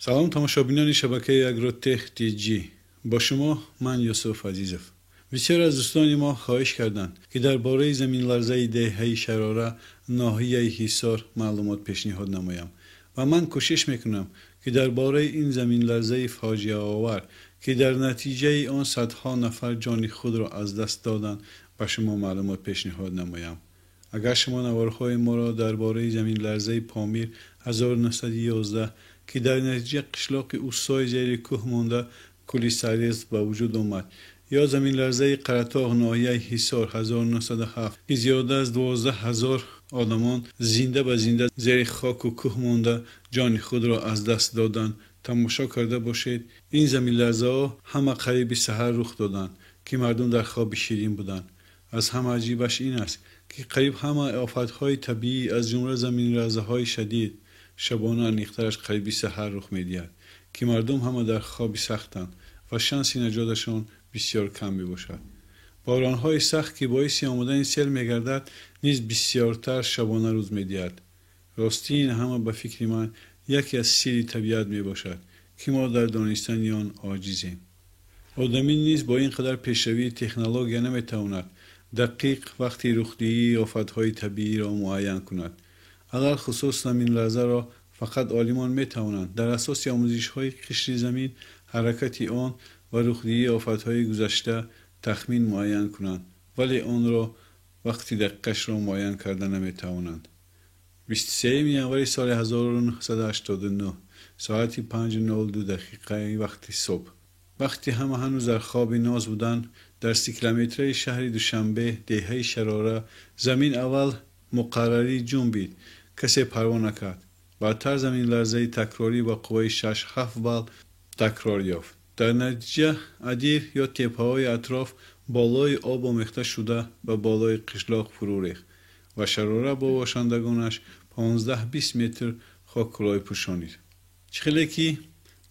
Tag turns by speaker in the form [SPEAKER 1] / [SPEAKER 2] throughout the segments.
[SPEAKER 1] سلام تماشابینان شبکه اگروتک TG. با شما من یوسف عزیزов. بسیار از دوستان ما خواهش کردند که درباره زمین لرزه دهه شراره ناحیه حصار معلومات پیشنهاد نمایم و من کوشش میکنم که درباره این زمین لرزه فاجعه آور که در نتیجه آن صدها نفر جان خود را از دست دادند به شما معلومات پیشنهاد نمایم. اگر شما نوارهای ما را درباره زمین لرزه پامیر 1911 که در نتیجه قشلاق اوسای زیر کوه مانده کلی سریز به وجود آمد، یا زمین لرزه قرطاق ناحیه حصار 1907 که زیاده از 12,000 آدمان زنده به زنده زیر خاک و کوه مانده جان خود را از دست دادند تماشا کرده باشید. این زمین لرزه ها همه قریب سحر رخ دادند که مردم در خواب شیرین بودند. از همه عجیبش این است که قریب همه آفت‌های طبیعی از جمله زمین لرزه‌های شدید شبانه نیخترش قریبی سحر رخ می‌دهد که مردم همه در خواب سختند و شانس نجاتشان بسیار کم میباشد. باران‌های سخت که باعث آمدن سیل می‌گردد نیز بسیارتر شبانه روز می‌دهد. راستی این همه به فکر من یکی از سری طبیعت میباشد که ما در دانستن آن عاجزیم. آدمی نیز با اینقدر پیشروی تکنولوژی نمی‌تواند دقیق وقتی رخدهی آفت‌های طبیعی را معین کند. اگر خصوص زمین لرزه را فقط عالمان می‌توانند در اساس آموزش‌های قشر زمین حرکت آن و رخدهی آفت‌های گذشته تخمین معین کنند، ولی آن را وقتی دقیقش را معین کرده نمی‌توانند. 23 ینوری سال 1989 ساعت 5:02 وقتی صبح، وقتی همه هنوز در خواب ناز بودند، در 30 کیلومتری شهر دوشنبه دهه شراره زمین اول مقرری جنبید. کسی پروا نکرد. بعدتر زمین لرزه تکراری با قوه 6-7 بال تکرار یافت. در نتیجه ادیر یا تپه‌های اطراف بالای آب آمیخته شده به بالای قشلاق فرو ریخت و شراره با باشندگانش 15-20 متر خاک کلاه پوشانید. چخیلی که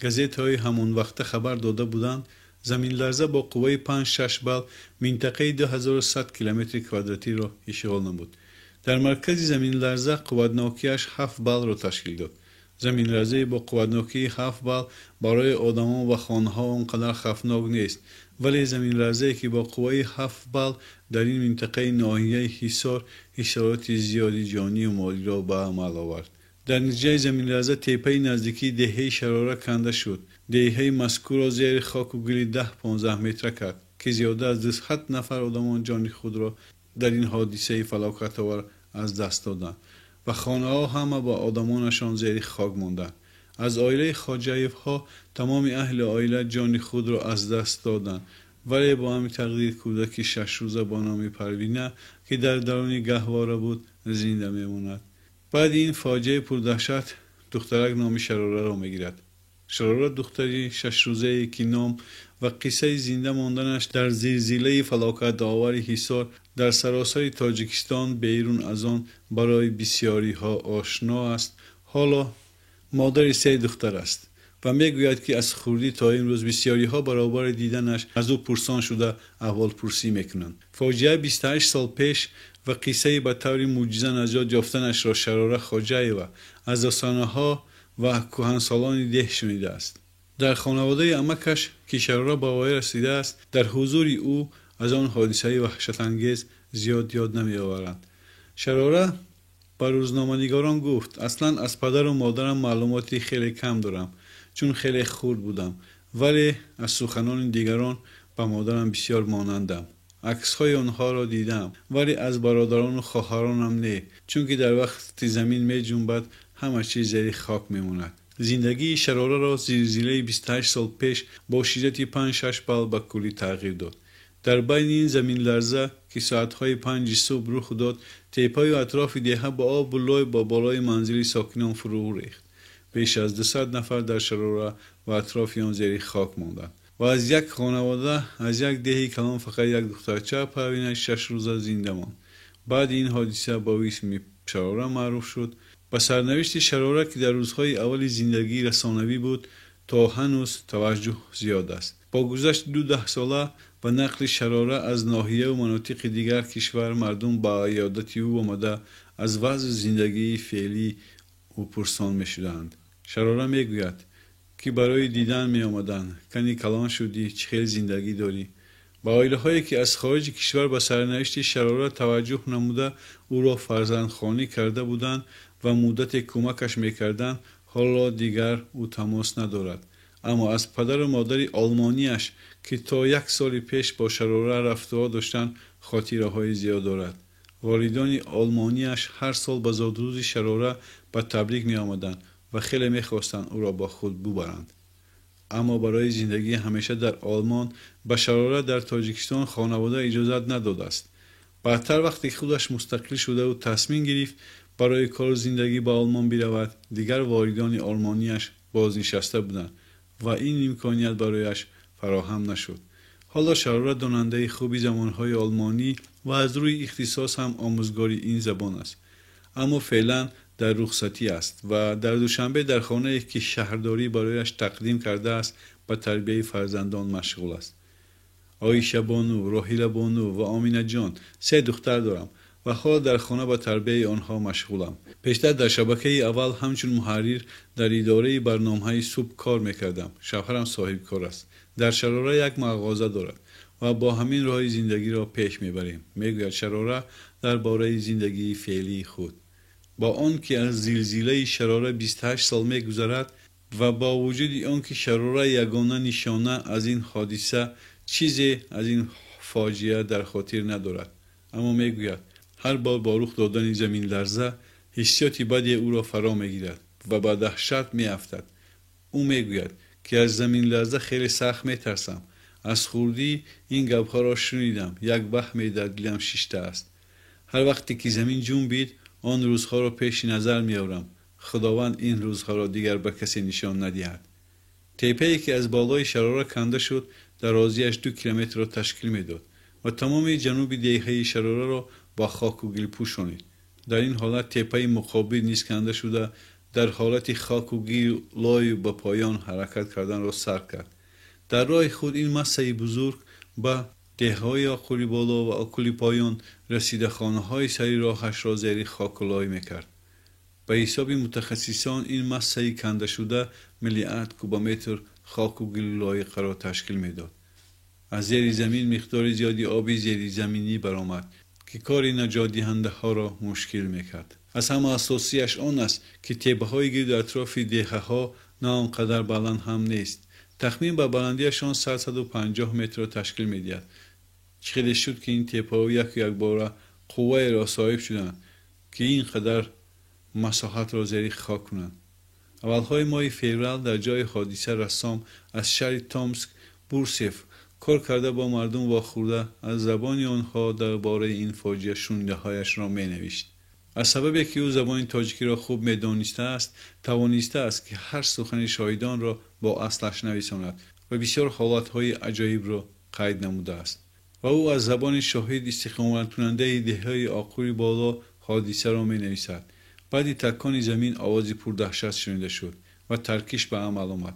[SPEAKER 1] گازیت‌های همون وقت خبر داده بودند زمین لرزه با قوه 5-6 بال منطقه 2100 کیلومتر کوادراتی را اشغال نمود. در مرکز زمین لرزه قوتناکیش 7 بال را تشکیل داد. زمین لرزه با قوتناکی 7 بال برای آدمان و خانه‌ها اونقدر خطرناک نیست، ولی زمین لرزه که با قوه 7 بال در این منطقه ناحیه حصار خسارات زیادی جانی و مالی را به عمل آورد. در نتیجه زمین لرزه تپه نزدیکی دهه شراره کنده شد. دهه مذکور را زیر خاک و گل 10-15 متر کرد که زیاده از 200 نفر آدمان جان خود را در این حادثه فلاکت آور از دست دادند و خانه ها همه با آدمانشان زیر خاک ماندند. از عائله خواجه‌یف ها تمام اهل عائله جان خود را از دست دادند، ولی با همین تقدیر کودکی 6 روزه با نام پروینه که در درون گهواره بود زنده میماند. بعد این فاجعه پردهشت دخترک نام شراره را میگیرد. شراره دختری 6 روزه که نام و قصه زنده ماندنش در زلزله فلاکت آور حصار در سراسر تاجیکستان بیرون از آن برای بسیاری ها آشنا است. حالا مادر 3 دختر است و میگوید که از خردی تا امروز بسیاری ها برابر دیدنش از او پرسان شده احوال پرسی میکنند. فاجعه 28 سال پیش و قصه به طور معجزه نجات یافتنش را شراره خواجه‌یف از رسانه ها و کهنسالان ده شنیده است. در خانواده عمکش که شراره به وی رسیده است در حضور او از آن حادثه وحشت انگیز زیاد یاد نمی آورند. شراره به روزنامه‌نگاران گفت اصلا از پدر و مادرم معلوماتی خیلی کم دارم چون خیلی خرد بودم، ولی از سخنان دیگران به مادرم بسیار مانندم. عکس‌های آنها را دیدم ولی از برادران و خواهرانم نه، چون که در وقت زمین می جنبد همه چیز زیر خاک میماند. زندگی شراره را زلزله 28 سال پیش با شدت 5-6 بال به کلی تغییر داد. در بین این زمین لرزه که ساعت‌های 5 صبح رخ داد، تپه‌های اطراف دهه با آب و لای با بالای منزل ساکنان فرو ریخت. بیش از 200 نفر در شراره و اطراف آن زیر خاک ماندند و از یک خانواده از یک دهه کلان فقط یک دخترچه پروینه 6 روزه زنده ماند. بعد این حادثه با اسم شراره معروف شد. با سرنوشت شراره که در روزهای اول زندگی رسانوی بود تا هنوز توجه زیاد است. با گذشت 12 ساله و نقل شراره از ناحیه و مناطق دیگر کشور مردم با عیادت او آمده از وضع زندگی فعلی او پرسان می شدند. شراره می گوید که برای دیدن می آمدند. کنی کلان شدی، چه خیلی زندگی داری. با عائله هایی که از خارج کشور به سرنوشت شراره توجه نموده او را فرزندخوانی کرده بودند و مدت کمکش میکردند، حالا دیگر او تماس ندارد. اما از پدر و مادر آلمانیش که تا 1 سال پیش با شراره رفت و آمد داشتند خاطره های زیاد دارد. والدان آلمانیش هر سال به زادروز شراره به تبریک می آمدند و خیلی می خواستند او را با خود ببرند. اما برای زندگی همیشه در آلمان به شراره در تاجیکستان خانواده اجازت نداده است. بعدتر وقتی خودش مستقل شده و تصمیم گرفت برای کار و زندگی به آلمان برود، دیگر والدان آلمانیش بازنشسته بودند و این امکانیت برایش فراهم نشد. حالا شراره داننده خوبی زبانهای آلمانی و از روی اختصاص هم آموزگاری این زبان است. اما فعلا در رخصتی است و در دوشنبه در خانه که شهرداری برایش تقدیم کرده است به تربیت فرزندان مشغول است. عایشه بانو، راحیل بانو و آمینه جان 3 دختر دارم و حالا در خانه با تربیت آنها مشغولم. پیشتر در شبکه اول همچون محرر در اداره برنامه‌های صبح کار میکردم. شوهرم صاحب کار است. در شراره یک مغازه دارد و با همین راه زندگی را پیش میبریم. میگوید شراره درباره زندگی فعلی خود. با آن که از زلزله شراره 28 سال میگذرد و با وجود آن که شراره یگانه نشانه از این حادثه چیزی از این فاجعه در خاطر ندارد، اما میگوید هر بار با رخ دادن زمین لرزه حسیاتی بدی او را فرا میگیرد و به دهشت میافتد. او میگوید که از زمین لرزه خیلی سخت میترسم. از خردی این گپها را شنیدم. یک وهمی در دلم شیشته است. هر وقتی که زمین جنبید آن روزها را پیش نظر میآورم. خداوند این روزها را دیگر به کسی نشان ندهد. تپه‌ای که از بالای شراره کنده شد درازیش 2 کیلومتر را تشکیل میداد و تمام جنوب دهه شراره را با خاک و گل پوشانید. در این حالت تپه مقابل نیز کنده شده در حالت خاک و گل لای به پایان حرکت کردن را سر کرد. در راه خود این مسئله بزرگ به دههای آقلی بالا و آقلی پایان رسیده خانه های سری راهش را زیر خاک لای میکرد. به حساب متخصصان این مسئله کنده شده میلیارد کوبومتر خاک و گل لایق را تشکیل میداد. از زیر زمین مقدار زیادی آب زیر زمینی برآمد که کار نجات دهنده ها را مشکل میکرد. از همه اساسیش آن است که تپه های گرد اطراف دهه ها نه آنقدر بلند هم نیست. تخمین به بلندیشان 150 متر را تشکیل میدهد. چقدر شد که این تپه ها یک بار قوه را صاحب شدند که اینقدر مساحت را زیر خاک کنند. اولهای ماه فوریه در جای حادثه رسام از شهر تومسک بورسف کار کرده با مردم واخورده از زبان آنها درباره این فاجعه شنیده هایش را می نوشت. از سببی که او زبان تاجیکی را خوب می دانسته است توانسته است که هر سخن شاهدان را با اصلش نویساند و بسیار حالت های عجایب را قید نموده است و او از زبان شاهد استقامت کننده دهه آخری بالا حادثه را می نویسد. بعد تکان زمین آوازی پر دهشت شنیده شد و ترکیش به عمل آمد.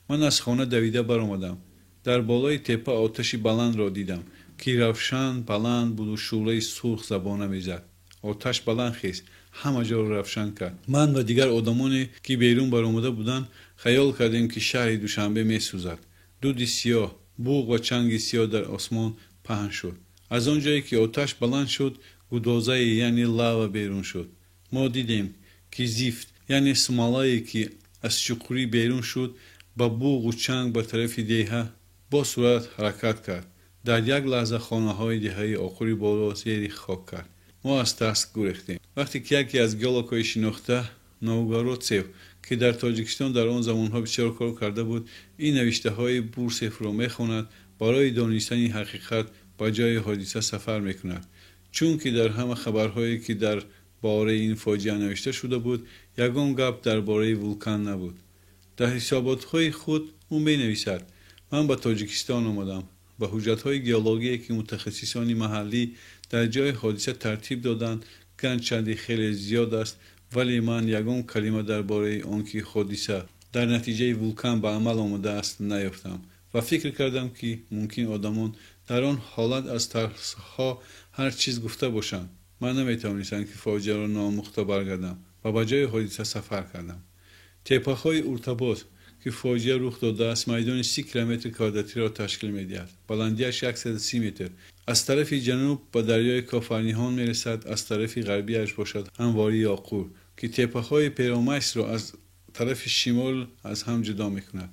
[SPEAKER 1] من از خانه دویده برآمدم. در بالای تپه آتشی بلند را دیدم که روشن بلند بود و شعله سرخ زبانه میزد. آتش بلند خیست، همه جا را روشن کرد. من و دیگر آدمانی که بیرون برآمده بودند خیال کردیم که شهر دوشنبه میسوزد. دود سیاه، بوق و چنگ سیاه در آسمان پهن شد. از آنجایی که آتش بلند شد گدازه یعنی لاوا بیرون شد. ما دیدیم که زیفت یعنی سمالایی که از شقوری بیرون شد با بوق و چنگ به طرف دهه با سرعت حرکت کرد. در یک لحظه خانه های دهه آخری بالا زیر خاک کرد. ما از ترس گریختیم. وقتی که یکی از گیولوگ‌های شناخته نوگاروتسف که در تاجیکستان در آن زمانها بسیار کار کرده بود این نوشته های بورسف را میخواند، برای دانستن حقیقت به جای حادثه سفر میکند. چون که در همه خبرهایی که در باره این فاجعه نوشته شده بود یگان گپ درباره ولکان نبود. در حسابات‌های خود او می‌نویسد من به تاجیکستان آمدم. با حجت‌های گیولوژی که متخصصان محلی در جای حادثه ترتیب دادند گرچه خیلی زیاد است، ولی من یگان کلمه درباره آنکه حادثه در نتیجه ولکان به عمل آمده است نیافتم و فکر کردم که ممکن آدمان در آن حالت از ترس‌ها هر چیز گفته باشند. من نمیتوانستم که فاجعه را نامخته برگردم و به جای حادثه سفر کردم. تپه‌های ارتباط که فاجعه رخ داده است میدان 30 کیلومتر کوادراتری را تشکیل می‌دهد. بلندیش 130 متر. از طرف جنوب به دریای کافرنیهان میرسد، از طرف غربیش باشد همواری یاقور که تپه‌های پیرامکس را از طرف شمال از هم جدا می‌کند.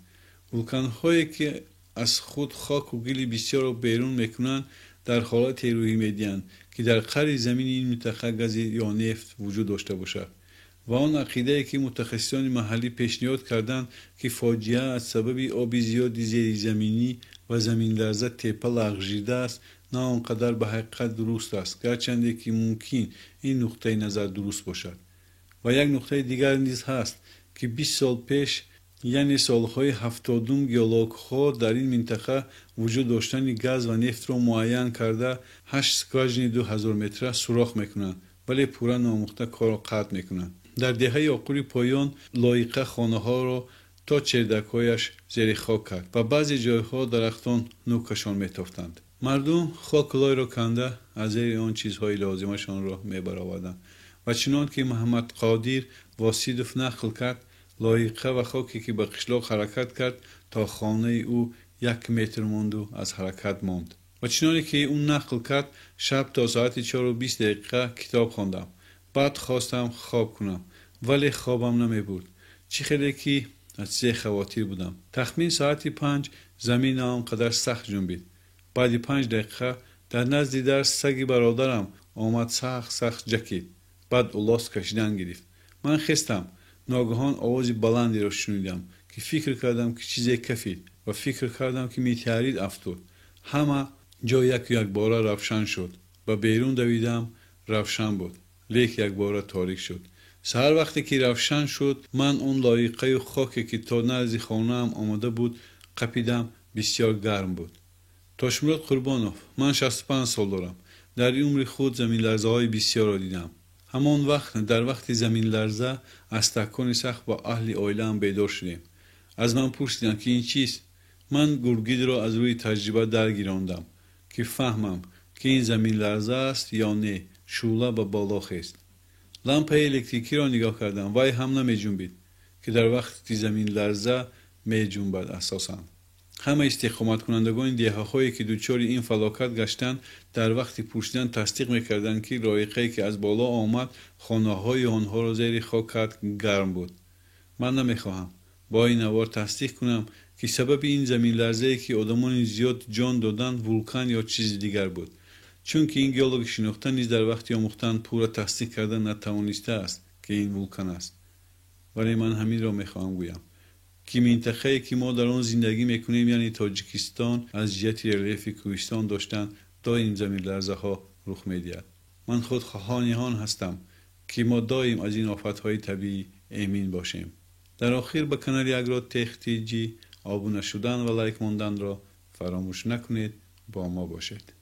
[SPEAKER 1] ولکان‌هایی که از خود خاک و گل بسیار را بیرون می‌کنند در حالت روحی می‌دهند که در قعر زمین این منطقه گاز یا نفت وجود داشته باشد و آن عقیده که متخصصان محلی پیشنهاد کردند که فاجعه از سبب آب زیاد زیرزمینی و زمین لرزه تپه لغزیده است نه آنقدر به حقیقت درست است، گرچند که ممکن این نقطه نظر درست باشد. و یک نقطه دیگر نیز هست که 20 سال پیش یعنی سالهای 70 گیولوگ‌ها در این منطقه وجود داشتن گاز و نفت را معین کرده 8 سکواژن 2000 متره سوراخ میکنند ولی پورا نامخته کار را قطع میکنند. در دهه یاقور پایان لایقه خانه ها را تا چردک‌هایش زیر خاک کرد و بعضی جایها درختان نوکشان میتافتند. مردم خاک لای را کنده از زیر آن چیزهای لازمشان را میبرآوردند و چنان که محمد قادر واسیدوف نقل کرد لایقه و خاکی که به قشلاق حرکت کرد تا خانه او 1 متر ماند و از حرکت ماند. و چنانی که اون نقل کرد شب تا ساعت 4:20 کتاب خواندم. بعد خواستم خواب کنم ولی خوابم نمی بود. چی خیلی که از 3 خواتیر بودم. تخمین ساعت 5 زمین آنقدر سخت جنبید. بعد 5 دقیقه در نزد در سگ برادرم آمد سخت جکید. بعد الاس کشیدن گرفت. من خستم. ناگهان آواز بلندی را شنیدم که فکر کردم که چیزی کفید و فکر کردم که میتیارید افتاد. همه جا یک باره روشن شد و بیرون دویدم. روشن بود لیک یک باره تاریک شد. سحر وقتی که روشن شد من اون لایقه خاکی که تا نزد خانه هم آمده بود قپیدم. بسیار گرم بود. تاشمراد قربانوف، من 65 سال دارم. در این عمر خود زمین لرزه های بسیار را دیدم. همان وقت در وقت زمین لرزه از تکان سخت با اهل عائله هم بیدار شدیم. از من پرسیدند که این چیست؟ من گرگید را از روی تجربه درگیراندم که فهمم که این زمین لرزه است یا نه. شعله به بالا خیست. لامپ الکتریکی را نگاه کردم وای هم نمی جنبید که در وقت زمین لرزه می جنبد. اساساً همه استقامت کنندگان دهه‌هایی که دچار این فلاکت گشتند در وقت پرسیدن تصدیق می‌کردند که رایقه‌ای که از بالا آمد خانه‌های آنها را زیر خاک کرد گرم بود. من نمی‌خواهم با این نوار تصدیق کنم که سبب این زمین لرزه‌ای که آدمان زیاد جان دادند ولکان یا چیز دیگر بود، چون که این گیولوژی شناخته نیز در وقت آموختن پورا تصدیق کردن نتوانسته است که این ولکان است. ولی من همین را می‌خواهم گویم که منطقه‌ای که ما در آن زندگی میکنیم یعنی تاجیکستان از جهت ریلیف کوهستان داشتن دائم زمین لرزه ها رخ میدهد. من خود خواهان هستم که ما دائم از این آفت‌های طبیعی امین باشیم. در آخر به کانال اگروتک TG آبونه شدن و لایک ماندن را فراموش نکنید. با ما باشید.